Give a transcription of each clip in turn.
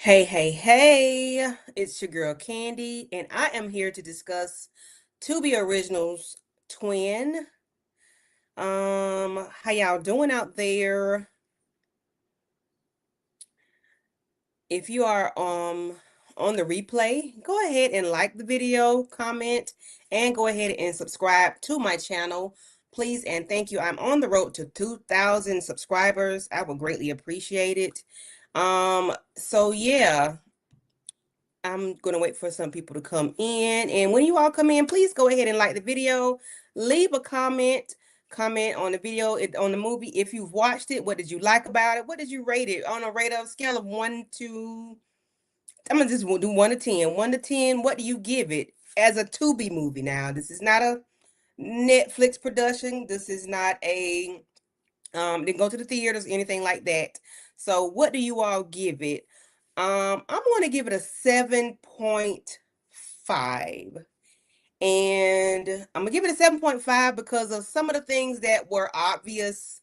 Hey, hey, hey, it's your girl Candy, and I am here to discuss Tubi Originals Twin. How y'all doing out there? If you are on the replay, go ahead and like the video, comment, and go ahead and subscribe to my channel. Please and thank you. I'm on the road to 2,000 subscribers. I would greatly appreciate it. So yeah. I'm gonna wait for some people to come in. And when you all come in, please go ahead and like the video, leave a comment on the video, on the movie. If you've watched it, what did you like about it? What did you rate it on a rate of scale of one to, I'm gonna just do 1 to 10. 1 to 10, what do you give it as a Tubi movie? Now, this is not a Netflix production. This is not a didn't go to the theaters, anything like that. So what do you all give it? I'm going to give it a 7.5. And I'm gonna give it a 7.5 because of some of the things that were obvious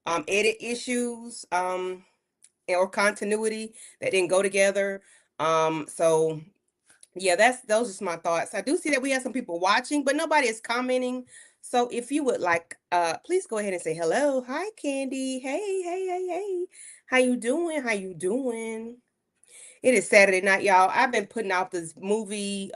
edit issues or continuity that didn't go together. So yeah, those are just my thoughts. I do see that we have some people watching, but nobody is commenting. So if you would like, please go ahead and say hello. Hi, Candy. Hey, hey, hey, hey. How you doing? How you doing? It is Saturday night, y'all. I've been putting off this movie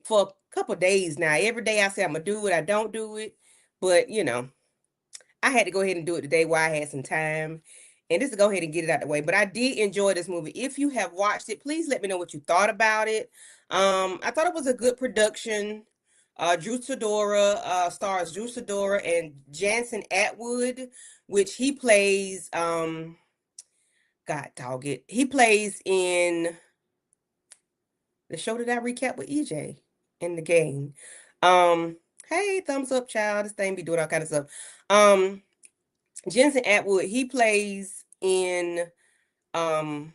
for a couple days now. Every day I say I'm gonna do it, I don't do it. But I had to go ahead and do it today while I had some time. And just to go ahead and get it out of the way. But I did enjoy this movie. If you have watched it, please let me know what you thought about it. I thought it was a good production. Drew Sidora stars Drew Sidora and Jensen Atwood, which he plays God dog it. He plays in the show that I recap with EJ in the game. Um, hey, thumbs up, child. This thing be doing all kind of stuff. Um, Jensen Atwood, he plays in um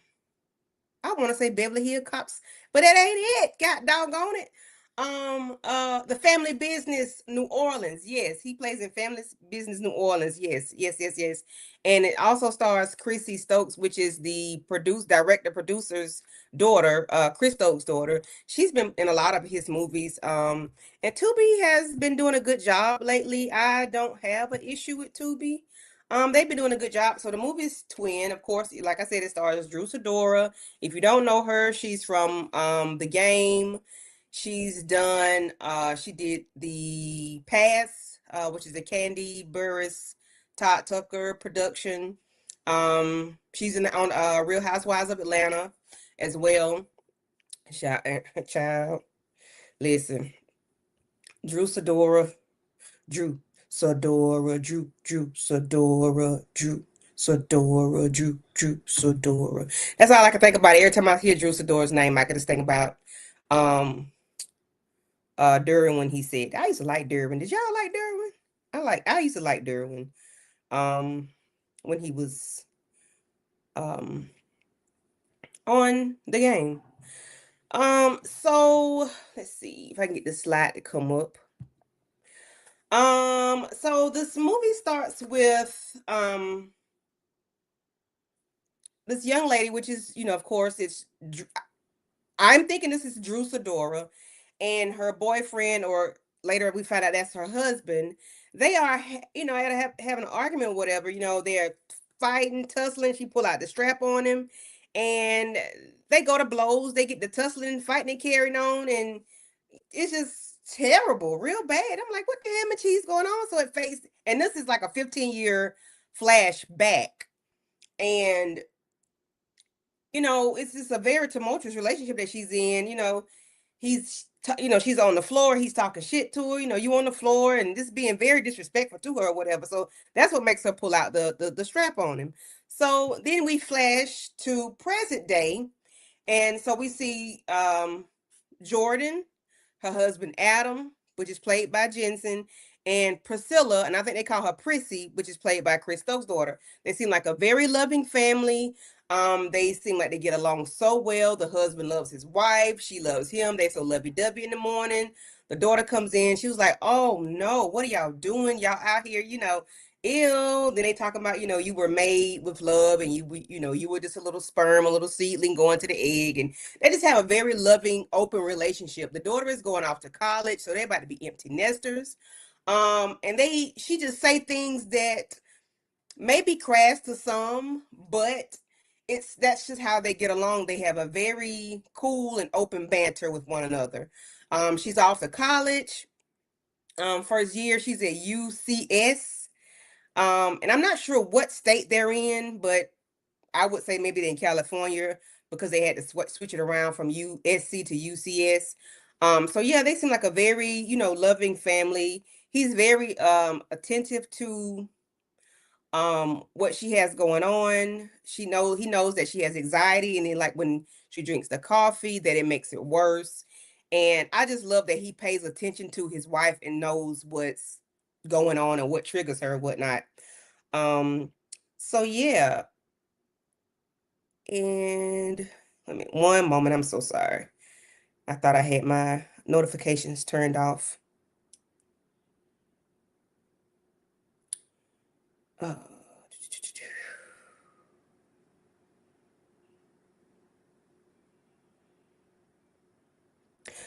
I want to say Beverly Hill Cops, but that ain't it. God doggone it. The Family Business New Orleans. Yes, he plays in Family Business New Orleans. Yes, yes, yes, yes. And it also stars Chrissy Stokes, which is the producer's daughter, Chris Stokes' daughter. She's been in a lot of his movies. And Tubi has been doing a good job lately. I don't have an issue with Tubi. They've been doing a good job. So the movie's Twin, of course, like I said, it stars Drew Sidora. If you don't know her, she's from The Game. She did The Pass, which is a Candy Burris, Todd Tucker production. She's on Real Housewives of Atlanta as well. Child, listen, Drew Sidora, Drew Sidora, Drew Sidora, Drew Sidora, Drew Sidora. That's all I can think about. Every time I hear Drew Sidora's name, I can just think about um Derwin when he said, I used to like Derwin. Did y'all like Derwin? I used to like Derwin. Um when he was um on the game. So let's see if I can get this slide to come up. So this movie starts with this young lady, which is, of course, I'm thinking this is Drew Sidora and her boyfriend, or later we find out that's her husband. They are, having an argument or whatever. They're fighting, tussling. She pull out the strap on him, and they go to blows. They get the tussling, fighting, and carrying on, and it's just terrible, real bad. I'm like, what the ham and cheese going on? So it faced, and this is like a 15-year flashback, and it's just a very tumultuous relationship that she's in. She's on the floor, he's talking shit to her. You on the floor, and just being very disrespectful to her or whatever. So that's what makes her pull out the strap on him. So then we flash to present day, and so we see Jordan, her husband Adam, which is played by Jensen, and Priscilla, and I think they call her Prissy, which is played by Chris Stokes' daughter. They seem like a very loving family. They seem like they get along so well. The husband loves his wife, she loves him. They so lovey-dovey in the morning. The daughter comes in. She was like, "Oh no, what are y'all doing? Y'all out here, Ew. Then they talking about, you were made with love and you were just a little sperm, a little seedling going to the egg. And they just have a very loving, open relationship. The daughter is going off to college, so they're about to be empty nesters. And she just say things that may be crass to some, but that's just how they get along. They have a very cool and open banter with one another. She's off to college. First year she's at UCS. And I'm not sure what state they're in, but I would say maybe they're in California because they had to switch it around from USC to UCS. So yeah, they seem like a very, loving family. He's very attentive to what she has going on. He knows that she has anxiety, and then like when she drinks the coffee that it makes it worse. And I just love that he pays attention to his wife and knows what's going on and what triggers her and whatnot. um so yeah. And let me one moment, I'm so sorry. I thought I had my notifications turned off. uh,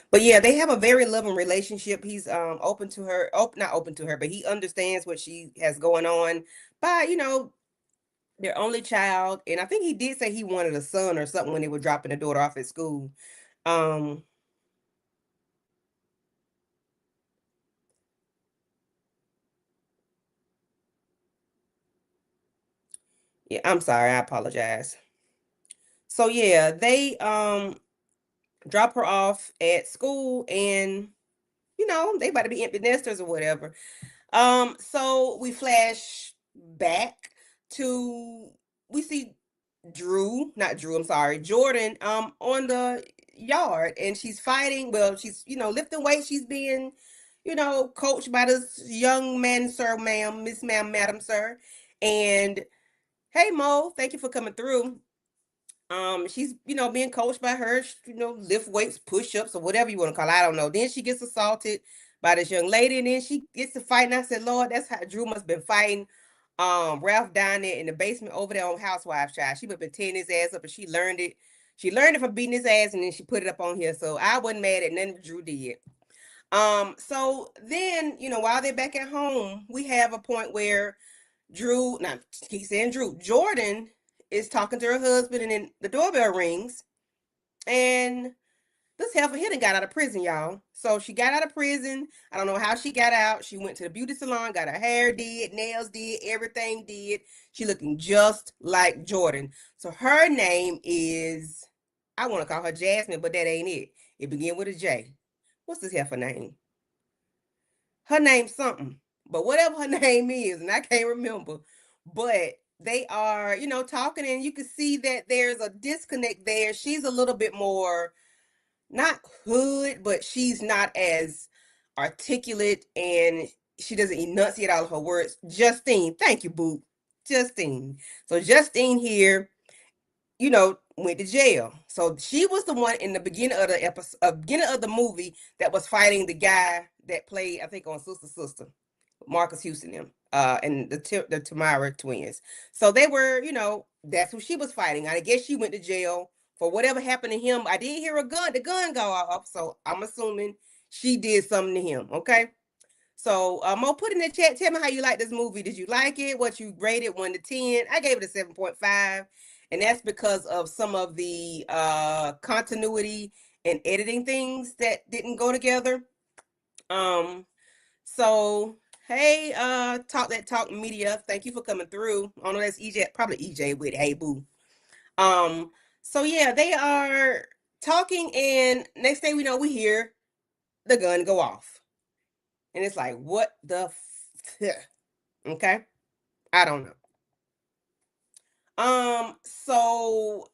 But yeah, they have a very loving relationship. He's open to her, not open to her, but he understands what she has going on. But their only child, and I think he did say he wanted a son or something when they were dropping the daughter off at school. Um, yeah, I'm sorry, I apologize. So yeah, they drop her off at school, and they about to be empty nesters or whatever. So we flash back to we see not Drew, I'm sorry, Jordan, on the yard, and she's fighting. Well, she's, lifting weights. She's being, coached by this young man, sir, ma'am, miss, ma'am, madam, sir. And hey, Mo, thank you for coming through. She's, being coached by her, lift weights, push-ups, or whatever you want to call it. I don't know. Then she gets assaulted by this young lady, and then she gets to fight. And I said, Lord, that's how Drew must have been fighting. Ralph down there in the basement over there on Housewives Child. She must have been tearing his ass up, and she learned it. She learned it from beating his ass, and then she put it up on here. So I wasn't mad at nothing Drew did. So then, while they're back at home, we have a point where Drew, not keep saying Drew, Jordan is talking to her husband, and then the doorbell rings, and this heifer here done got out of prison, y'all. So she got out of prison. I don't know how she got out. She went to the beauty salon, got her hair did, nails did, everything did. She looking just like Jordan. So her name is, I want to call her Jasmine, but that ain't it. It begin with a J. What's this heifer name? Her name's something, but whatever her name is, and I can't remember. But they are, talking, and you can see that there's a disconnect there. She's a little bit more, not hood, but she's not as articulate, and she doesn't enunciate all of her words. Justine, thank you, boo. Justine. So Justine here, went to jail. So she was the one in the beginning of the episode, beginning of the movie, that was fighting the guy that played, I think, on Sister Sister, Marcus Houston, them, and the Tamara twins. So they were, that's who she was fighting. I guess she went to jail for whatever happened to him. I did hear the gun go off, so I'm assuming she did something to him. Okay. So, Mo, put in the chat. Tell me how you like this movie. Did you like it? What you rated 1 to 10? I gave it a 7.5, and that's because of some of the continuity and editing things that didn't go together. Um, so hey, Talk That Talk Media, thank you for coming through. I don't know, that's EJ, probably EJ with Hey Boo. Um, so yeah, they are talking, and next thing we know, we hear the gun go off. And it's like, what the okay? I don't know. So,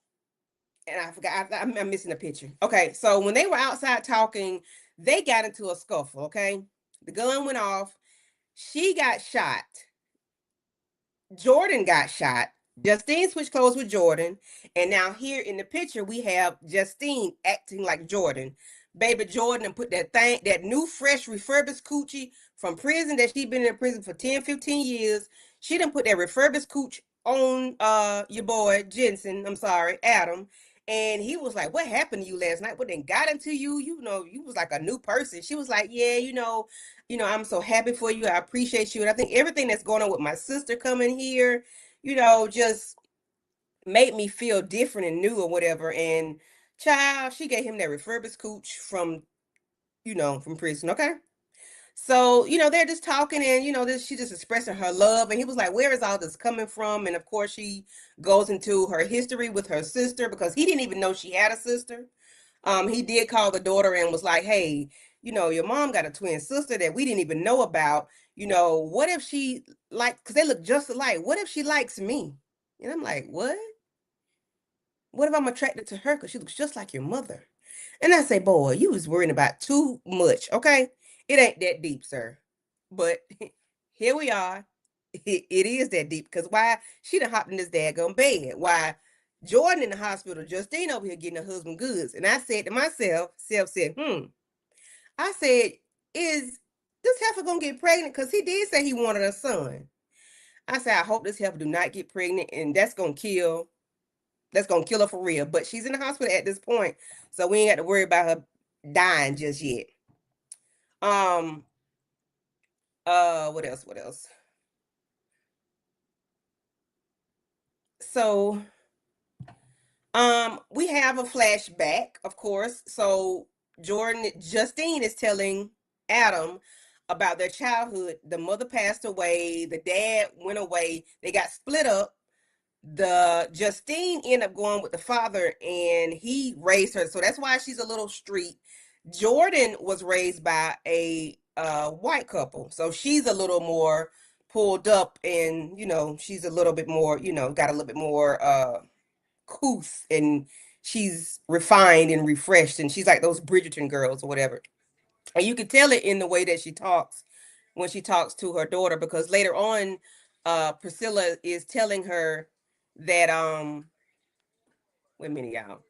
and I forgot, I'm missing a picture. Okay, so when they were outside talking, they got into a scuffle, okay? The gun went off. She got shot. Jordan got shot. Justine switched clothes with Jordan. And now here in the picture, we have Justine acting like Jordan. Baby Jordan and put that new fresh refurbished coochie from prison that she'd been in prison for 10, 15 years. She didn't put that refurbished cooch on your boy Jensen. I'm sorry, Adam. And he was like, "What happened to you last night? What then got into you? You know, you was like a new person." She was like, "Yeah, I'm so happy for you. I appreciate you. And I think everything that's going on with my sister coming here, just made me feel different and new or whatever." And child, she gave him that refurbished cooch from prison. Okay. So, they're just talking and, she just expressing her love. And he was like, "Where is all this coming from?" And of course, she goes into her history with her sister because he didn't even know she had a sister. He did call the daughter and was like, "Hey, your mom got a twin sister that we didn't even know about. What if she because they look just alike. What if she likes me?" And I'm like, "What? What if I'm attracted to her because she looks just like your mother?" And I say, "Boy, you was worrying about too much, okay? It ain't that deep, sir." But here we are. It is that deep because why she done hopped in this daggone bed? Why Jordan in the hospital, Justine over here getting her husband goods. And I said to myself, self said, I said, is this heifer gonna get pregnant? Because he did say he wanted a son. I said, I hope this heifer do not get pregnant, and that's gonna kill her for real. But she's in the hospital at this point, so we ain't got to worry about her dying just yet. Um, what else? What else? So, we have a flashback, of course. So Justine is telling Adam about their childhood. The mother passed away, the dad went away, they got split up. The Justine ended up going with the father and he raised her. So that's why she's a little street. Jordan was raised by a white couple. So she's a little more pulled up and, she's a little bit more, got a little bit more couth and she's refined and refreshed and she's like those Bridgerton girls or whatever. And you can tell it in the way that she talks when she talks to her daughter because later on Priscilla is telling her that wait a minute, y'all.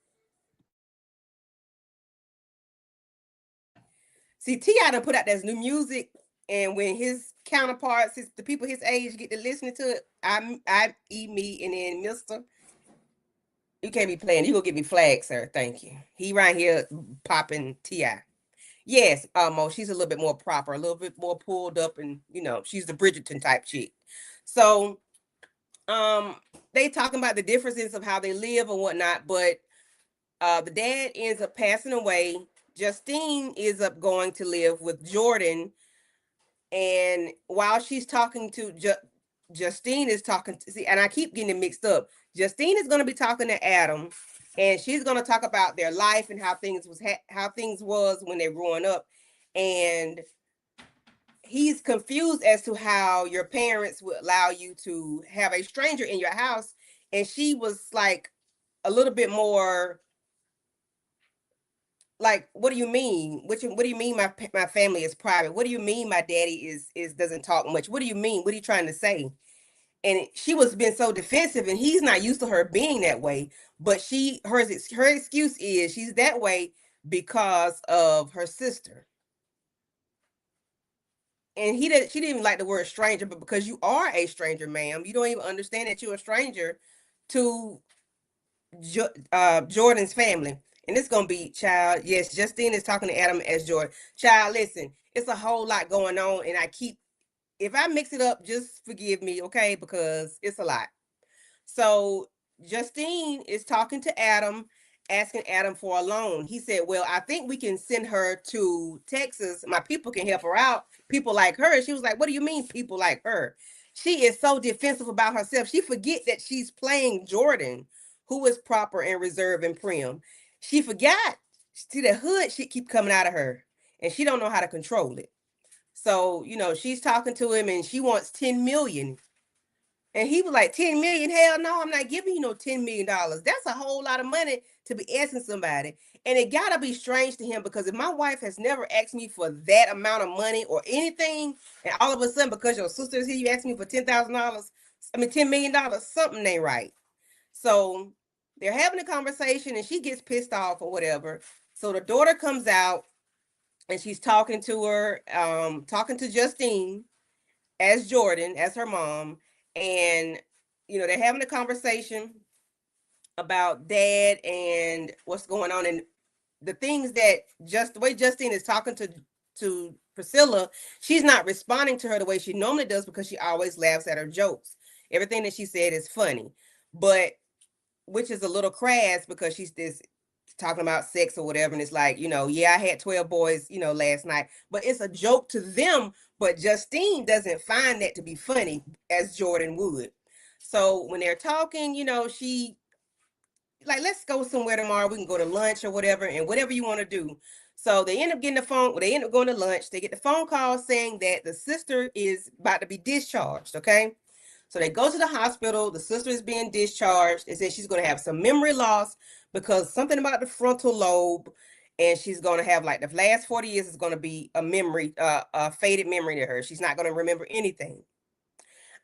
See, T.I. done put out this new music, and when his counterparts, the people his age get to listening to it, I eat me, and then Mister, you can't be playing. You gonna get me flagged, sir. Thank you. He right here popping T.I. Yes, Mo, she's a little bit more proper, a little bit more pulled up, and she's the Bridgerton type chick. So, um, they talking about the differences of how they live and whatnot, but the dad ends up passing away. Justine is up going to live with Jordan, and while she's talking to Justine is talking to see, and I keep getting it mixed up. Justine is going to be talking to Adam, and she's going to talk about their life and how things was when they're growing up, and he's confused as to how your parents would allow you to have a stranger in your house, and she was like a little bit more like, what do you mean? What do you mean my family is private? What do you mean my daddy is doesn't talk much? What do you mean? What are you trying to say? And she was being so defensive, and he's not used to her being that way. But her excuse is she's that way because of her sister. And she didn't even like the word stranger, but because you are a stranger, ma'am, you don't even understand that you're a stranger to Jordan's family. And it's gonna be child. Yes, Justine is talking to Adam as Jordan. Child, listen, it's a whole lot going on, and if I mix it up, just forgive me, okay? Because it's a lot. So Justine is talking to Adam, asking Adam for a loan. He said, "Well, I think we can send her to Texas. My people can help her out. People like her." She was like, "What do you mean, people like her?" She is so defensive about herself. She forget that she's playing Jordan, who is proper and reserved and prim. She forgot. See the hood shit keep coming out of her, and she don't know how to control it. So she's talking to him, and she wants 10 million. And he was like, 10 million? Hell no, I'm not giving you no $10 million. That's a whole lot of money to be asking somebody. And it gotta be strange to him because if my wife has never asked me for that amount of money or anything, and all of a sudden because your sister's here, you ask me for $10,000, I mean $10 million, something ain't right. So they're having a conversation and she gets pissed off or whatever. So the daughter comes out and she's talking to her, talking to Justine as Jordan, as her mom, And they're having a conversation about dad and what's going on, and the things that just the way Justine is talking to Priscilla, she's not responding to her the way she normally does because she always laughs at her jokes. Everything that she said is funny, but which is a little crass because she's this talking about sex or whatever, and it's like, yeah, I had 12 boys, last night, but it's a joke to them. But Justine doesn't find that to be funny as Jordan would. So when they're talking, she like, let's go somewhere tomorrow. We can go to lunch or whatever, and whatever you want to do. So they end up getting the phone. Well, they end up going to lunch. They get the phone call saying that the sister is about to be discharged. Okay. So they go to the hospital. The sister is being discharged. They said she's going to have some memory loss because something about the frontal lobe, and she's going to have like the last 40 years is going to be a memory, a faded memory to her. She's not going to remember anything.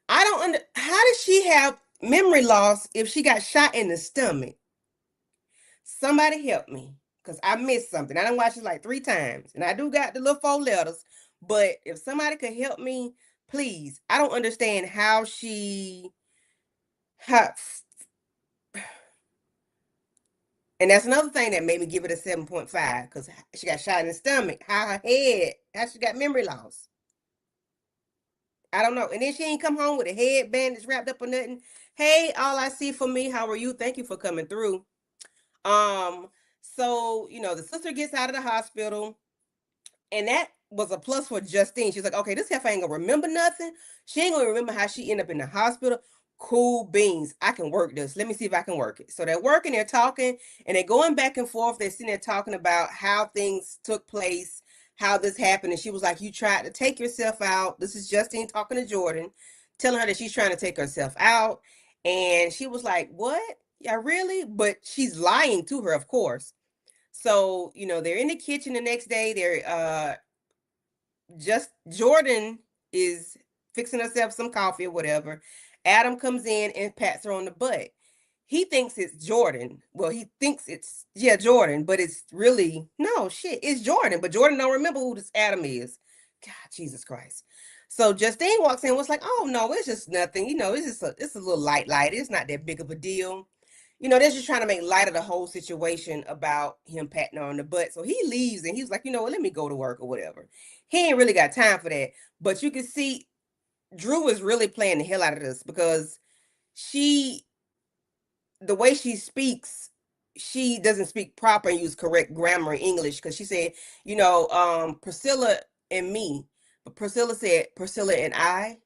I don't under. How does she have memory loss if she got shot in the stomach? Somebody help me, because I missed something. I done watched it like 3 times, and I do got the little 4 letters. But if somebody could help me, please. I don't understand how she, how, and that's another thing that made me give it a 7.5, because she got shot in the stomach. How she got memory loss? I don't know. And then she ain't come home with a head bandage wrapped up or nothing. Hey, all I see for me. How are you? Thank you for coming through. Um, so the sister gets out of the hospital. And that was a plus for Justine. She's like, okay, this heifer ain't gonna remember nothing. She ain't gonna remember how she ended up in the hospital. Cool beans. I can work this. Let me see if I can work it. So they're working, they're talking, and they're going back and forth. They're sitting there talking about how things took place, how this happened. And she was like, you tried to take yourself out. This is Justine talking to Jordan, telling her that she's trying to take herself out. And she was like, what? Yeah, really? But she's lying to her, of course. So, they're in the kitchen the next day. They're just Jordan is fixing herself some coffee or whatever. Adam comes in and pats her on the butt. He thinks it's Jordan. Well, he thinks it's, yeah, Jordan, but it's really, no, shit, it's Jordan. But Jordan don't remember who this Adam is. God, Jesus Christ. So Justine walks in and was like, oh no, it's just nothing. It's a little light. It's not that big of a deal. They're just trying to make light of the whole situation about him patting her on the butt. So he leaves and he was like, what, let me go to work or whatever. He ain't really got time for that. But you can see Drew is really playing the hell out of this because she, the way she speaks, she doesn't speak proper and use correct grammar in English, because she said, Priscilla and me. But Priscilla said Priscilla and I.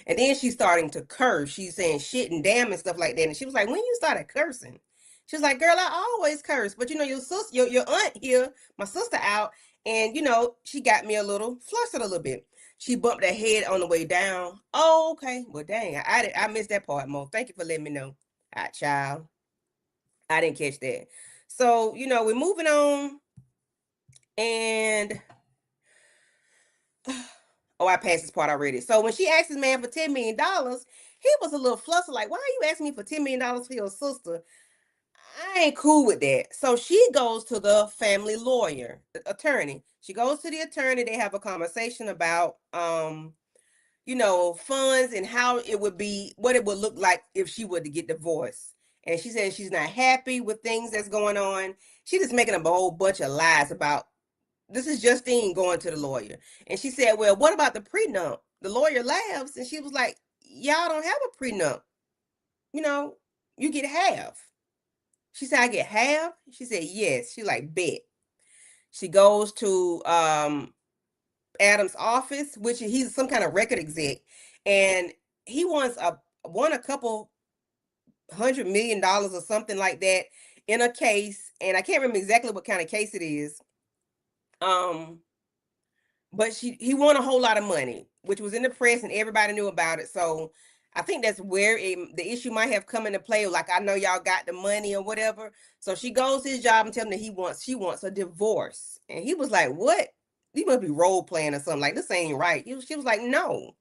And then she's starting to curse. She's saying shit and damn and stuff like that. And she was like, when you started cursing? She was like, girl, I always curse. But your sister, your aunt here, my sister out, and she got me a little flustered a little bit. She bumped her head on the way down. Oh, okay. Well, dang, I missed that part, Mo. Thank you for letting me know. All right, child. I didn't catch that. So, we're moving on. And oh, I passed this part already. So when she asked this man for $10 million, he was a little flustered, like, why are you asking me for $10 million for your sister? I ain't cool with that. So she goes to the family lawyer, the attorney. She goes to the attorney. They have a conversation about funds and how it would be, what it would look like if she were to get divorced. And she says she's not happy with things that's going on. She just making up a whole bunch of lies about, this is Justine going to the lawyer. And she said, well, what about the prenup? The lawyer laughs and she was like, y'all don't have a prenup. You get half. She said, I get half? She said, yes. She like, bet. She goes to Adam's office, which he's some kind of record exec, and he won a couple $100 million or something like that in a case, and I can't remember exactly what kind of case it is. But he won a whole lot of money, which was in the press and everybody knew about it. So I think that's where the issue might have come into play. Like, I know y'all got the money or whatever. So she goes to his job and tells him that she wants a divorce. And he was like, what? You must be role playing or something. Like, this ain't right. She was like, no.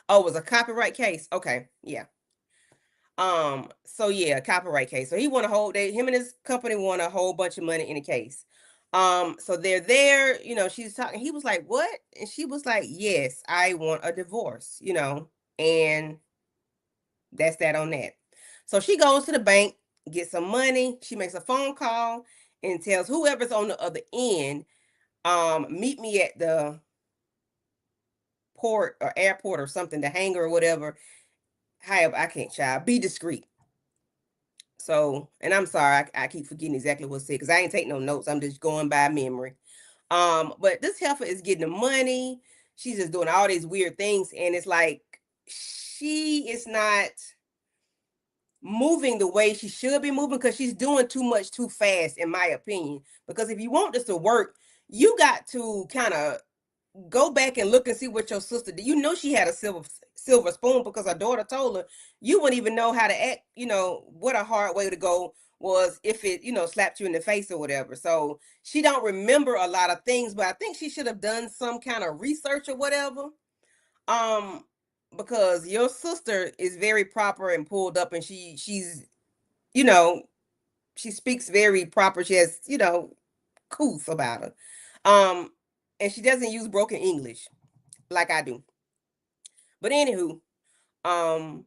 Oh, it was a copyright case. Okay. Yeah. So yeah, copyright case. So him and his company won a whole bunch of money in a case. So they're there, she's talking. He was like, what? And she was like, yes, I want a divorce, and That's that on that. So she goes to the bank, gets some money. She makes a phone call and tells whoever's on the other end, meet me at the port or airport or something, the hangar or whatever. However, I can't, child. Be discreet. So, and I'm sorry, I keep forgetting exactly what's said because I ain't taking no notes. I'm just going by memory. But this heifer is getting the money. She's just doing all these weird things, and it's like she is not moving the way she should be moving because she's doing too much too fast, in my opinion. Because if you want this to work, you got to kind of go back and look and see what your sister did. You know she had a silver spoon because her daughter told her you wouldn't even know how to act. You know what a hard way to go was if it slapped you in the face or whatever. So she don't remember a lot of things, but I think she should have done some kind of research or whatever. Um, because your sister is very proper and pulled up, and she's you know she speaks very proper. She has couth about her. Um, and she doesn't use broken English like I do. But anywho, um,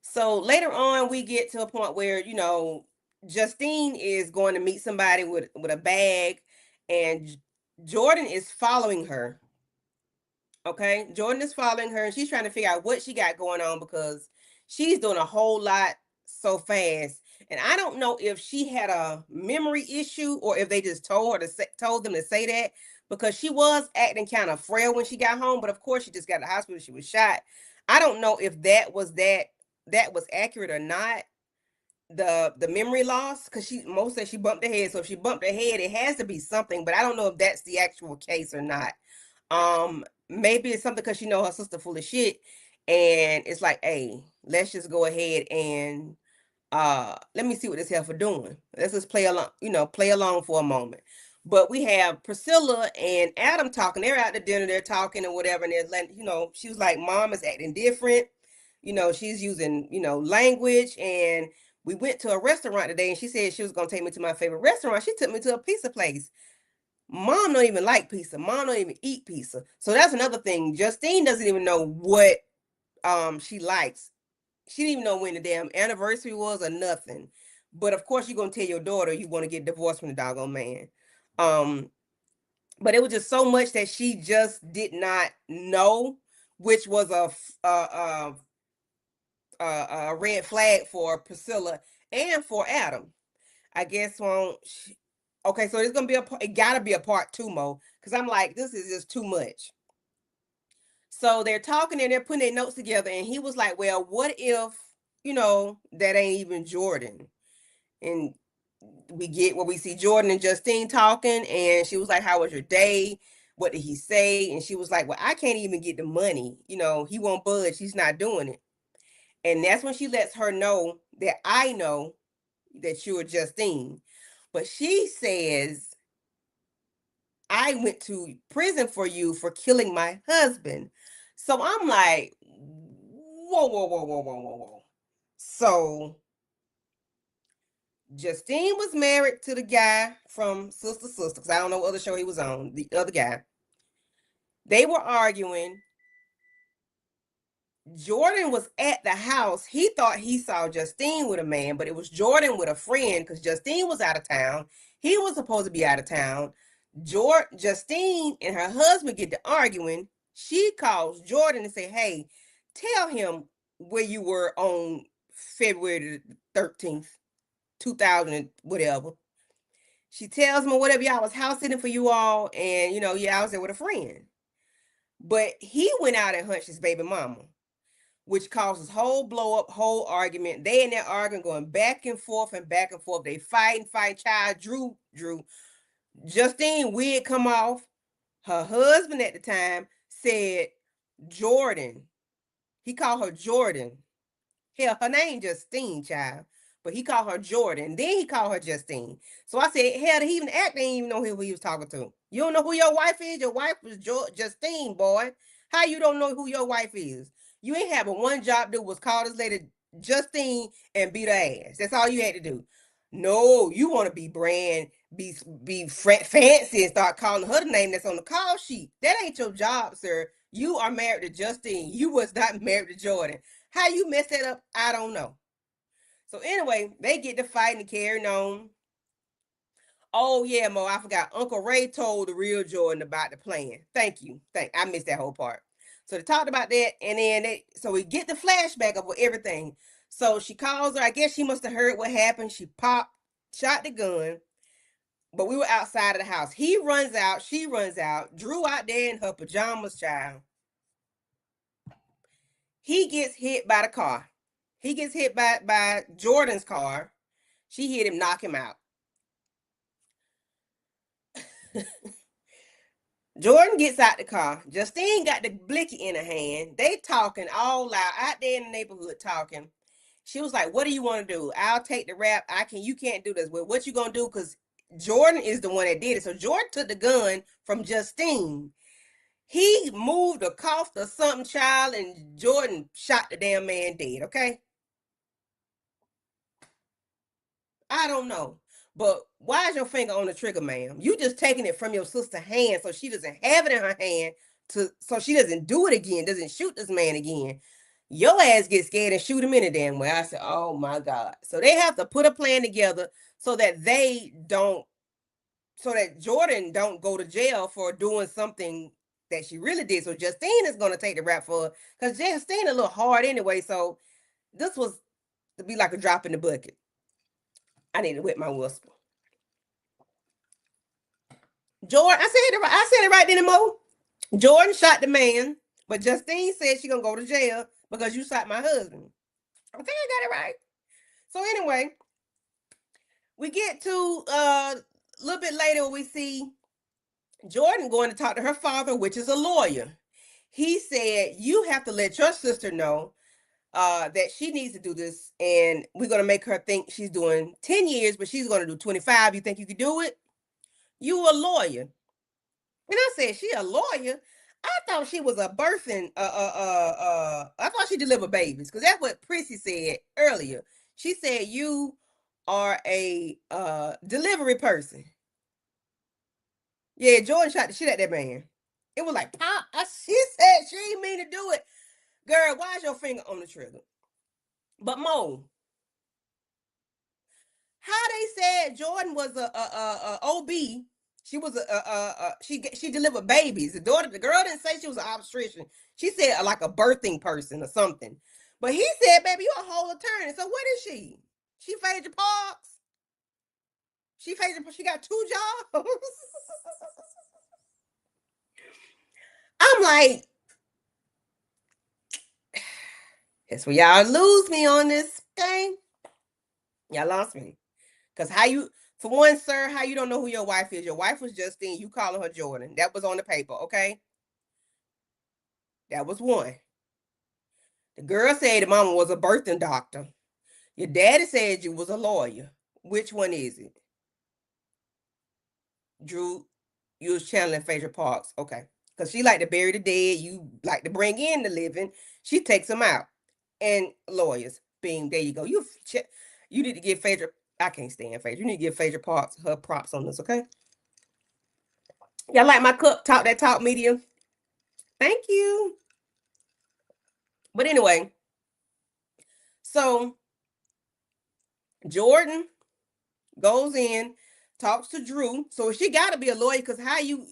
so later on we get to a point where Justine is going to meet somebody with a bag, and Jordan is following her. Okay, Jordan is following her, and she's trying to figure out what she got going on because she's doing a whole lot so fast. And I don't know if she had a memory issue or if they just told them to say that because she was acting kind of frail when she got home. But of course, she just got to the hospital. She was shot. I don't know if that was accurate or not. The memory loss because most said she bumped her head. So if she bumped her head, it has to be something. But I don't know if that's the actual case or not. Maybe it's something because she know her sister full of shit, and it's like, hey, let's just go ahead and let me see what this heifer doing. Let's just play along for a moment. But we have Priscilla and Adam talking. They're out to dinner, they're talking and whatever, and they're letting, she was like, Mom is acting different. She's using, language. And we went to a restaurant today, and she said she was gonna take me to my favorite restaurant. She took me to a pizza place. Mom don't even like pizza. Mom don't even eat pizza. So that's another thing. Justine doesn't even know what she likes. She didn't even know when the damn anniversary was or nothing. But of course you're gonna tell your daughter you want to get divorced from the doggone man. Um, but it was just so much that she just did not know, which was a red flag for Priscilla and for Adam. I guess won't. Okay, so it's gonna be it gotta be a part two, Mo, because I'm like, this is just too much. So they're talking and they're putting their notes together, and he was like, well, what if that ain't even Jordan? And we see Jordan and Justine talking, and she was like, how was your day? What did he say? And she was like, well, I can't even get the money. He won't budge. He's not doing it. And that's when she lets her know that I know that you're Justine. But she says, I went to prison for you for killing my husband. So I'm like, whoa, whoa, whoa, whoa, whoa, whoa, whoa. So Justine was married to the guy from Sister Sister, because I don't know what other show he was on, the other guy. They were arguing. Jordan was at the house. He thought he saw Justine with a man, but it was Jordan with a friend because Justine was out of town. He was supposed to be out of town. Justine and her husband get to arguing. She calls Jordan and say, hey, tell him where you were on February the 13th, 2000 whatever. She tells him whatever, y'all was house sitting for you all, and I was there with a friend. But he went out and hunched his baby mama, which causes whole blow up, whole argument. They in there arguing, going back and forth and back and forth. They fight. Child, Drew. Justine wig come off. Her husband at the time said Jordan. He called her Jordan. Hell, her name Justine, child. But he called her Jordan. Then he called her Justine. So I said, hell, he even act, they didn't even know who he was talking to. You don't know who your wife is? Your wife was Justine, boy. How you don't know who your wife is? You ain't having one job to do was call this lady Justine and beat her ass. That's all you had to do. No, you want to be fancy and start calling her the name that's on the call sheet. That ain't your job, sir. You are married to Justine. You was not married to Jordan. How you messed that up, I don't know. So anyway, they get to fighting and carrying on. Oh yeah, Mo, I forgot. Uncle Ray told the real Jordan about the plan. Thank you. I missed that whole part. So they talked about that, and then so we get the flashback of everything. So she calls her. I guess she must have heard what happened. She popped, shot the gun, but we were outside of the house. He runs out. She runs out. Drew out there in her pajamas, child. He gets hit by the car. He gets hit by Jordan's car. She hit him, knock him out. Jordan gets out the car. Justine got the blicky in her hand. They talking all loud out there in the neighborhood talking. She was like, "What do you want to do? I'll take the rap. I can. You can't do this. Well, what you gonna do? Because Jordan is the one that did it. So Jordan took the gun from Justine. He moved or coughed or something, child, and Jordan shot the damn man dead. Okay, I don't know. But why is your finger on the trigger, ma'am? You just taking it from your sister's hand so she doesn't have it in her hand so she doesn't do it again, doesn't shoot this man again. Your ass gets scared and shoot him in the damn way. I said, oh my God. So they have to put a plan together so that so that Jordan don't go to jail for doing something that she really did. So Justine is gonna take the rap for her. Because Justine a little hard anyway. So this was to be like a drop in the bucket. I need to whip my whistle. Jordan, I said it right then, Mo. Jordan shot the man, but Justine said she gonna go to jail because you shot my husband. I think I got it right. So anyway, we get to a little bit later. We see Jordan going to talk to her father, which is a lawyer. He said you have to let your sister know that she needs to do this, and we're gonna make her think she's doing 10 years, but she's gonna do 25. You think you could do it? You a lawyer? And I said, she a lawyer? I thought she was a birthing, I thought she delivered babies because that's what Chrissy said earlier. She said, you are a delivery person. Yeah, Jordan shot the shit at that man. It was like, pop. She said she didn't mean to do it. Girl, why is your finger on the trigger? But Mo, how they said Jordan was a OB. She was she delivered babies. The girl didn't say she was an obstetrician. She said like a birthing person or something. But he said, "Baby, you're a whole attorney." So what is she? She Phaedra Parks. She got two jobs. I'm like, that's where y'all lose me on this thing. Y'all lost me. Cause how you, for one, sir, how you don't know who your wife is? Your wife was Justine. You calling her Jordan. That was on the paper, okay? That was one. The girl said the mama was a birthing doctor. Your daddy said you was a lawyer. Which one is it? Drew, you was channeling Phaedra Parks. Okay. Because she like to bury the dead. You like to bring in the living. She takes them out. And lawyers. Being there you go. You need to give Phaedra, I can't stand Phaedra. You need to give Phaedra Parks her props on this, okay? Y'all like my cup talk that talk media? Thank you. But anyway, so Jordan goes in, talks to Drew. So she got to be a lawyer because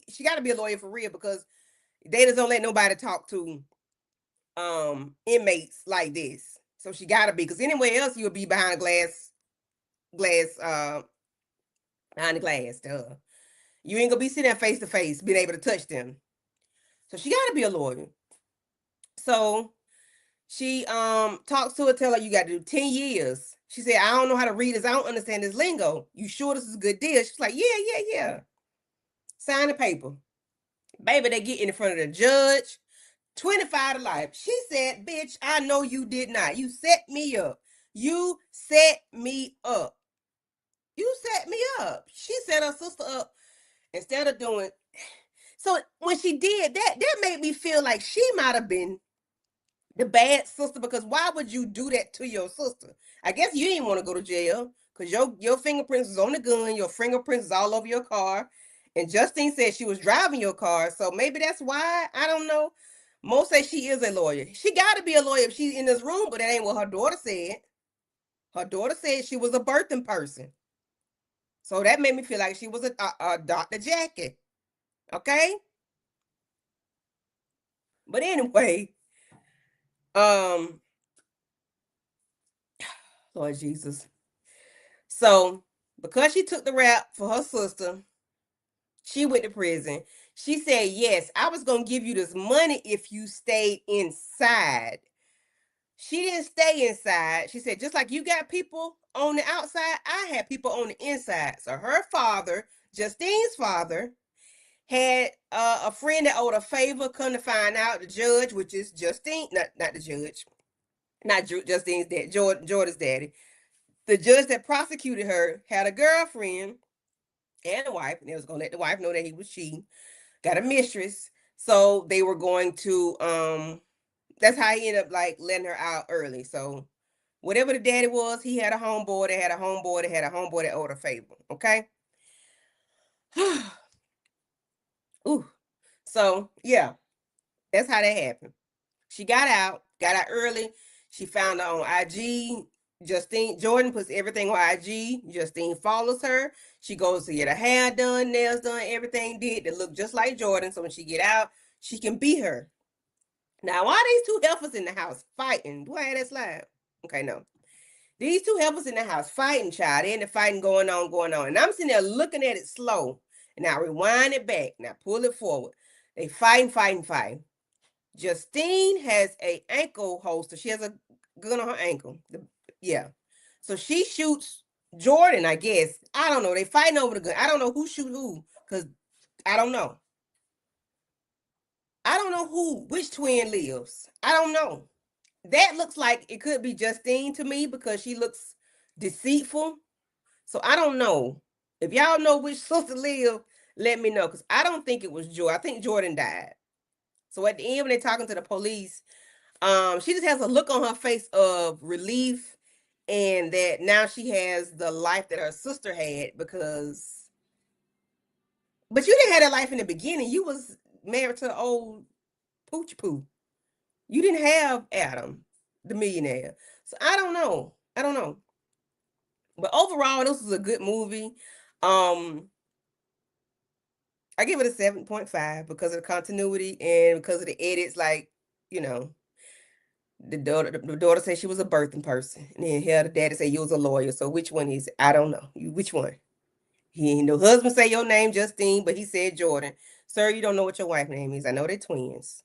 she got to be a lawyer for real because they just don't let nobody talk to inmates like this. So she got to be because anywhere else you would be behind glass behind the glass. Duh. You ain't gonna be sitting there face to face, being able to touch them. So she got to be a lawyer. So she talks to her, tell her you got to do 10 years. She said, I don't know how to read this. I don't understand this lingo. You sure this is a good deal? She's like, yeah. Sign the paper. Baby, they get in front of the judge. 25 to life. She said, bitch, I know you did not. You set me up. You set me up. You set me up. She set her sister up instead of doing. So when she did that, that made me feel like she might have been the bad sister because why would you do that to your sister? I guess you didn't want to go to jail because your fingerprints is on the gun, your fingerprints is all over your car. And Justine said she was driving your car, so maybe that's why. I don't know. Mo say she is a lawyer. She got to be a lawyer if she's in this room, but that ain't what her daughter said. Her daughter said she was a birthing person. So that made me feel like she was a Dr. Jackie. Okay? But anyway, um, Lord Jesus. So because she took the rap for her sister, she went to prison. She said, yes, I was going to give you this money if you stayed inside. She didn't stay inside. She said, just like you got people on the outside, I had people on the inside. So her father, Justine's father, had a friend that owed a favor. Come to find out, the judge, which is Justine, not the judge, not Justine's dad, Jordan's daddy. The judge that prosecuted her had a girlfriend and a wife, and they was gonna let the wife know that he was cheating. Got a mistress, so they were going to. That's how he ended up like letting her out early. So whatever the daddy was, he had a homeboy that had a homeboy that had a homeboy that owed a favor. Okay. Ooh. So yeah, that's how that happened. She got out early. She found her on IG. Justine Jordan puts everything on IG. Justine follows her. She goes to get her hair done, nails done, everything did to look just like Jordan. So when she get out, she can be her. Now, why these two heifers in the house fighting? Do I have that slide? Okay, no. These two heifers in the house fighting, child. And the fighting going on, going on. And I'm sitting there looking at it slow. And I rewind it back. Now pull it forward. They fighting, fighting, fighting. Justine has a ankle holster. She has a gun on her ankle. Yeah. So she shoots Jordan, I guess. I don't know. They fighting over the gun. I don't know who shoot who. Because I don't know. I don't know which twin lives. I don't know. That looks like it could be Justine to me because she looks deceitful. So I don't know. If y'all know which sister live, let me know. Because I don't think it was Jordan. I think Jordan died. So at the end, when they're talking to the police, she just has a look on her face of relief and that now she has the life that her sister had because but you didn't have that life in the beginning. You was married to the old pooch poo. You didn't have Adam, the millionaire. So I don't know. I don't know. But overall, this was a good movie. Um, I give it a 7.5 because of the continuity and because of the edits, like, you know, the daughter said she was a birthing person. And then here the daddy said you was a lawyer. So which one is it? I don't know. Which one? He no husband say your name, Justine, but he said Jordan. Sir, you don't know what your wife's name is. I know they're twins.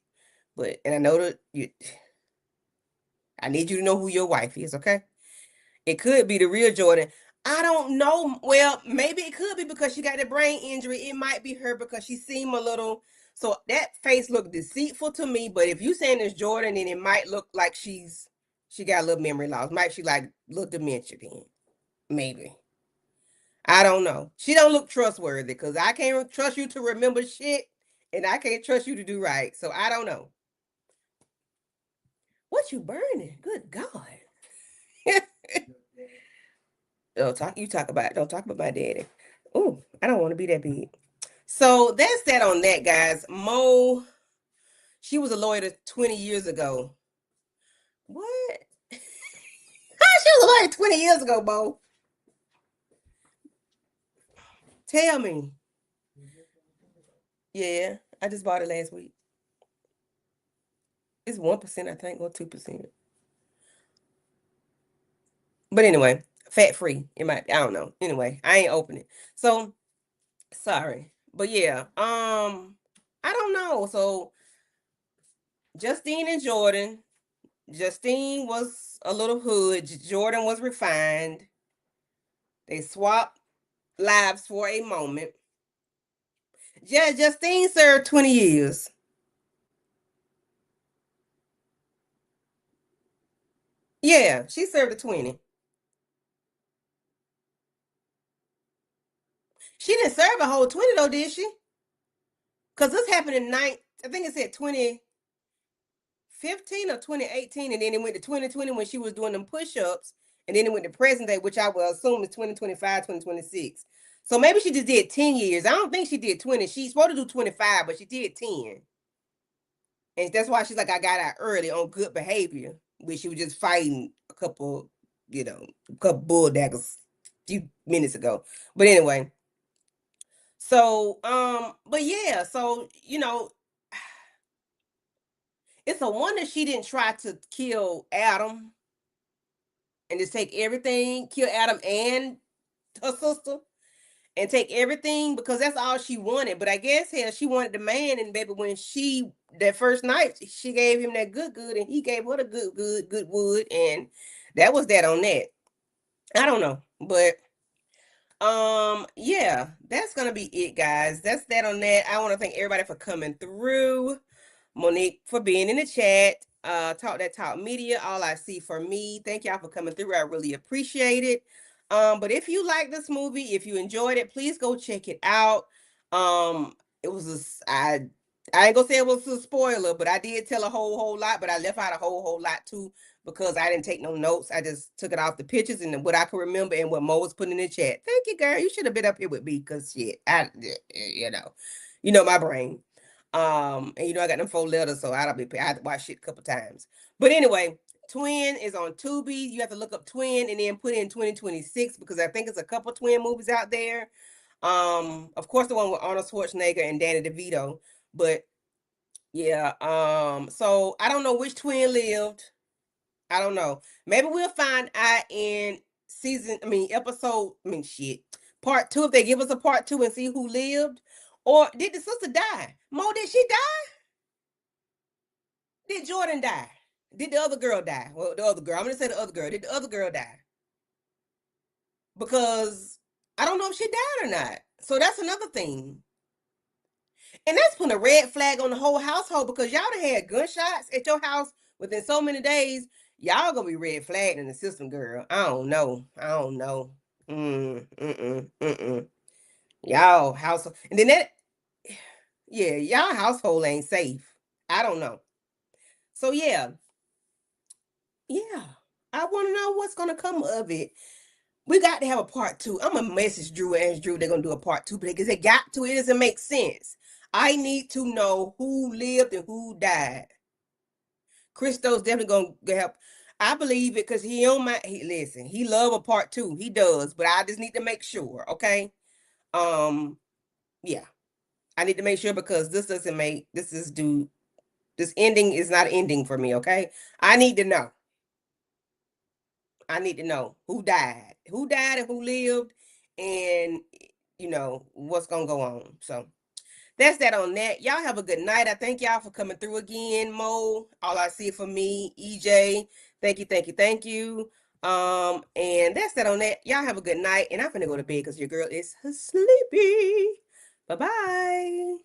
But and I know that I need you to know who your wife is, okay? It could be the real Jordan. I don't know. Well, maybe it could be because she got the brain injury. It might be her because she seemed a little. So that face looked deceitful to me. But if you saying it's Jordan, then it might look like she got a little memory loss. Might she like little dementia then? Maybe. I don't know. She don't look trustworthy because I can't trust you to remember shit, and I can't trust you to do right. So I don't know. What you burning? Good God. Don't talk about my daddy. Oh, I don't want to be that big. So that's that on that, guys. Mo, she was a lawyer 20 years ago. What? She was a lawyer 20 years ago, Mo. Tell me. Yeah, I just bought it last week. It's 1%, I think, or 2%. But anyway, fat free. It might I don't know. Anyway, I ain't open it. So sorry. But yeah, I don't know. So Justine and Jordan. Justine was a little hood. Jordan was refined. They swapped lives for a moment. Yeah, Justine served 20 years. Yeah, she served a 20. She didn't serve a whole 20 though, did she? Because this happened in I think it said 2015 or 2018, and then it went to 2020 when she was doing them push-ups, and then it went to present day, which I will assume is 2025, 2026. So maybe she just did 10 years. I don't think she did 20. She's supposed to do 25, but she did 10. And that's why she's like, I got out early on good behavior, which she was just fighting a couple, a couple bulldaggers a few minutes ago. But anyway, so but yeah, so it's a wonder she didn't try to kill Adam and just take everything, kill Adam and her sister, and take everything because that's all she wanted. But I guess hell, she wanted the man, and baby, when that first night she gave him that good, and he gave her the good wood, and that was that on that. I don't know, but yeah, that's gonna be it, guys. That's that on that. I want to thank everybody for coming through. Monique for being in the chat. Talk that talk media. All I see for me. Thank y'all for coming through. I really appreciate it. But if you like this movie, if you enjoyed it, please go check it out. It was I ain't gonna say it was a spoiler, but I did tell a whole lot, but I left out a whole lot too because I didn't take no notes. I just took it off the pictures and what I could remember and what Mo was putting in the chat. Thank you, girl. You should have been up here with me because shit, my brain. And I got them 4 letters, so I had to watch it a couple times. But anyway, Twin is on Tubi. You have to look up Twin and then put in 2026 because I think it's a couple twin movies out there. Of course, the one with Arnold Schwarzenegger and Danny DeVito. But yeah, so I don't know which twin lived. I don't know. Maybe we'll find out in shit. Part two, if they give us a part two and see who lived. Or did the sister die? Mo, did she die? Did Jordan die? Did the other girl die? Well, the other girl. I'm gonna say the other girl. Did the other girl die? Because I don't know if she died or not. So that's another thing. And that's putting a red flag on the whole household because y'all done had gunshots at your house within so many days. Y'all gonna be red flagged in the system, girl. I don't know. I don't know. Mm. Y'all household, and then yeah, y'all household ain't safe. I don't know. So yeah. I want to know what's gonna come of it. We got to have a part two. I'm gonna message Drew and ask Drew they're gonna do a part two because they got to. It doesn't make sense. I need to know who lived and who died. Christo's definitely gonna help. I believe it because he on my. Listen, he love a part two. He does, but I just need to make sure. Okay. Um. Yeah, I need to make sure because this doesn't make this is do this ending is not ending for me. Okay. I need to know. I need to know who died, and who lived, and what's gonna go on. So that's that on that. Y'all have a good night. I thank y'all for coming through again. Mo, all I see for me. EJ, thank you. And that's that on that. Y'all have a good night. And I'm gonna go to bed because your girl is sleepy. Bye bye.